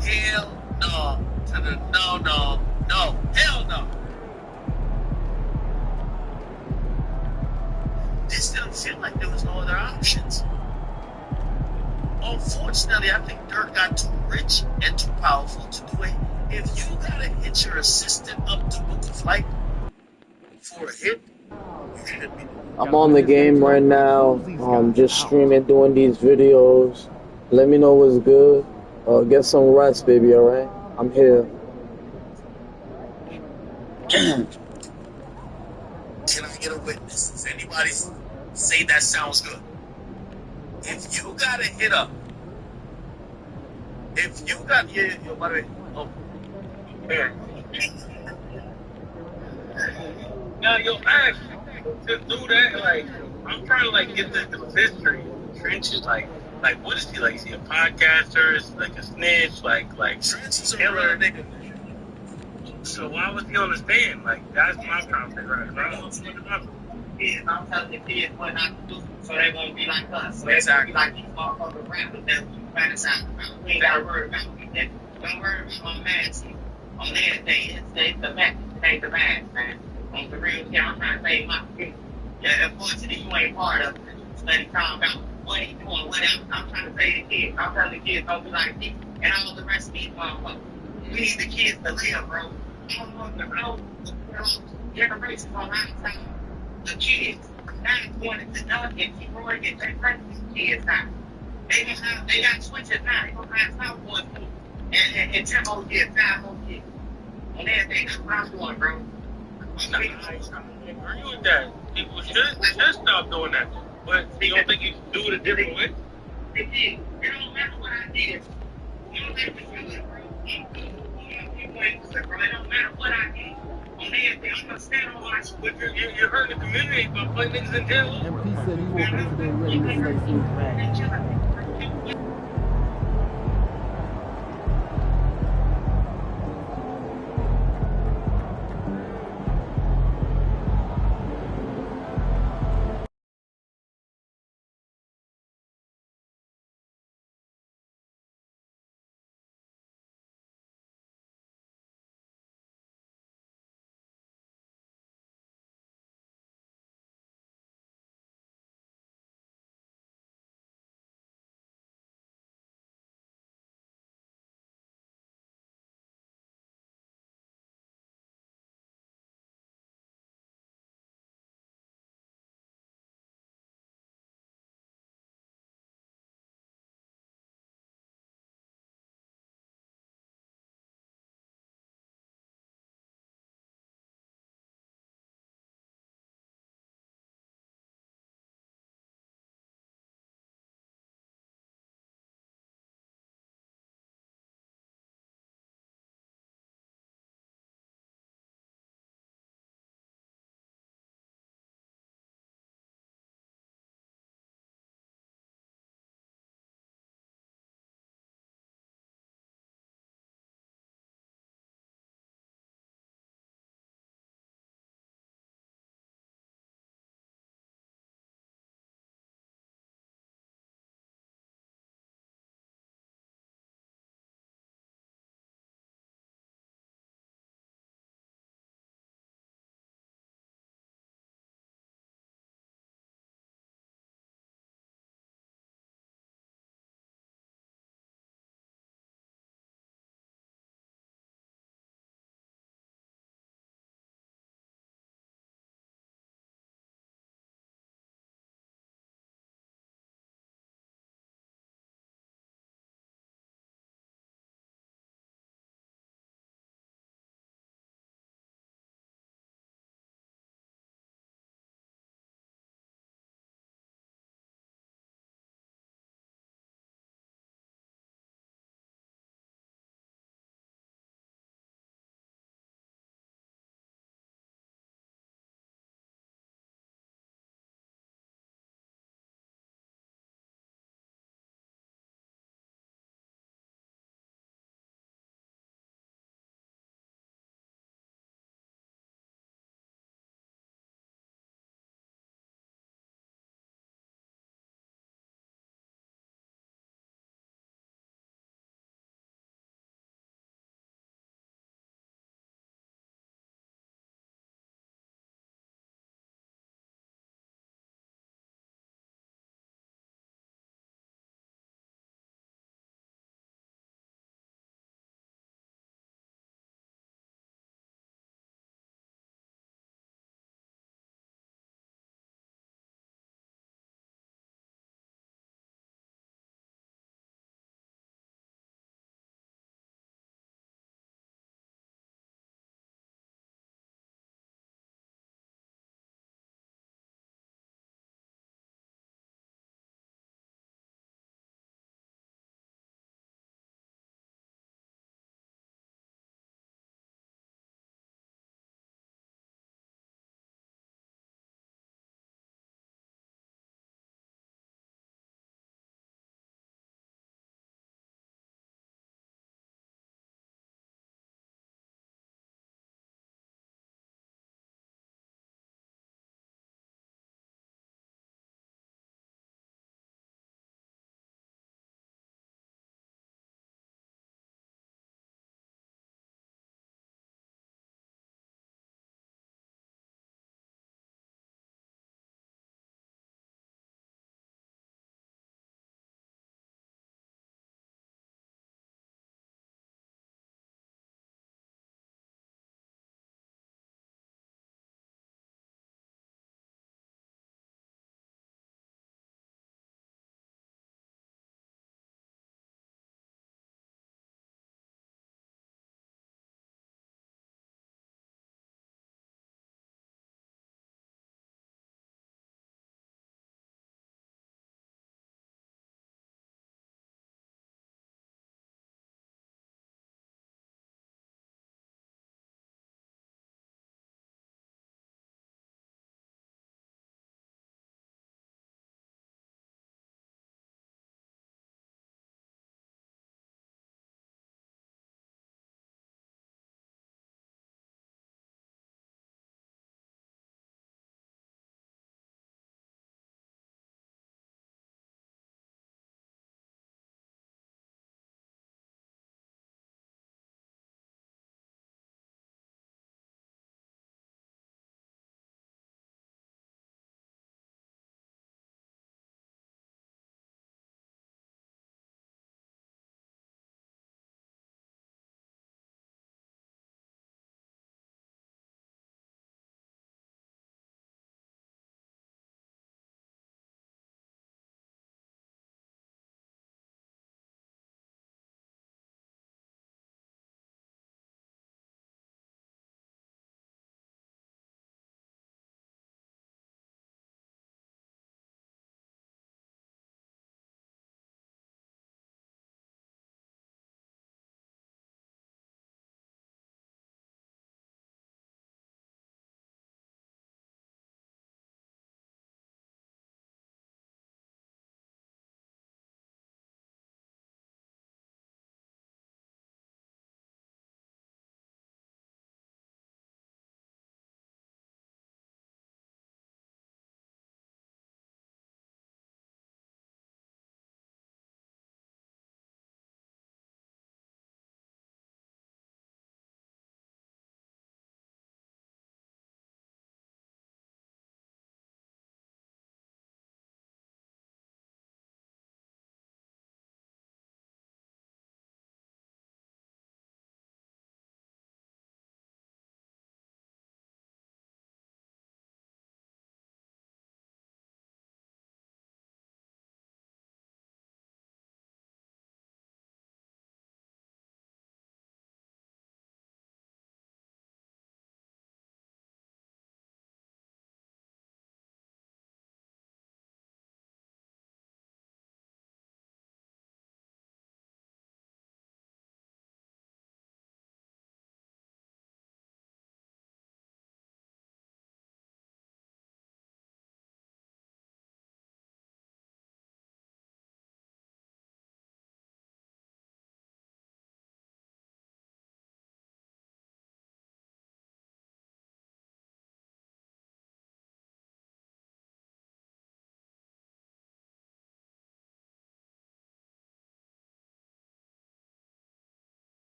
Hell no to the no. Hell no. This didn't feel like there was no other options. Unfortunately, I think Dirk got too rich and too powerful to do it. If you gotta hit your assistant up to book a flight for a hit, you should be. I'm on the game right now. Just streaming, doing these videos. Let me know what's good. Get some rest, baby. All right. I'm here. Can I get a witness? Does anybody say that sounds good? If you gotta hit up, if you got your by the way, oh, Yeah. Now, yo, ask to do that. Like, I'm trying to like get the history of the trenches. Like what is he like? Is he a podcaster? Is he like a snitch? Like Trench is a rare nigga. So why was he on the stand? Like, that's my trying to figure out. I don't know what's going on. Kids, I'm telling the kids what not to do, so they won't be like us. So they Exactly. won't be like these motherfucking rappers that we fantasize about. We ain't gotta worry about that. Don't worry about my mask. On everything, it's the mask. It ain't the mask, man. On the real shit, I'm trying to save my kids. Yeah, unfortunately, you ain't part of it. Study talking about what he doing, what I'm trying to save the kids. I'm telling the kids don't be like me and all the rest of these motherfuckers. We need the kids to live, bro. I don't want the generations on our side. The kids, now it's going into Doug and T-Roy and Jay Francis kids now. They got switches now. They gonna have South Boys too. And 10 more kids, 5 more kids. And everything, that's what I'm doing, bro. I agree with that. People should stop doing that. But you don't think you can do it a different way? It don't matter what I did. You don't have to do it, bro. It don't matter what I did. On everything, I'm gonna stand on my shit. But you're hurting the community by putting niggas in jail. MP said he woke up today ready to slay food.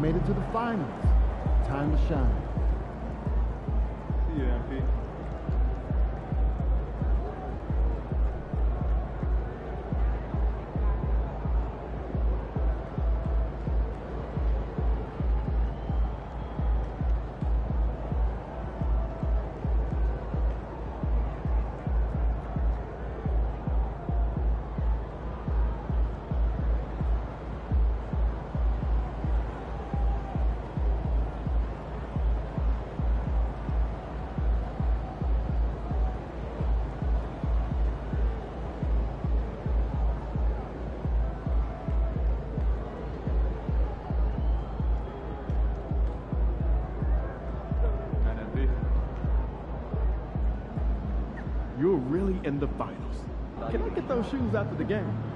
made it to the finals. Time to shine. See you, MP. You're really in the finals. Can I get those shoes after the game?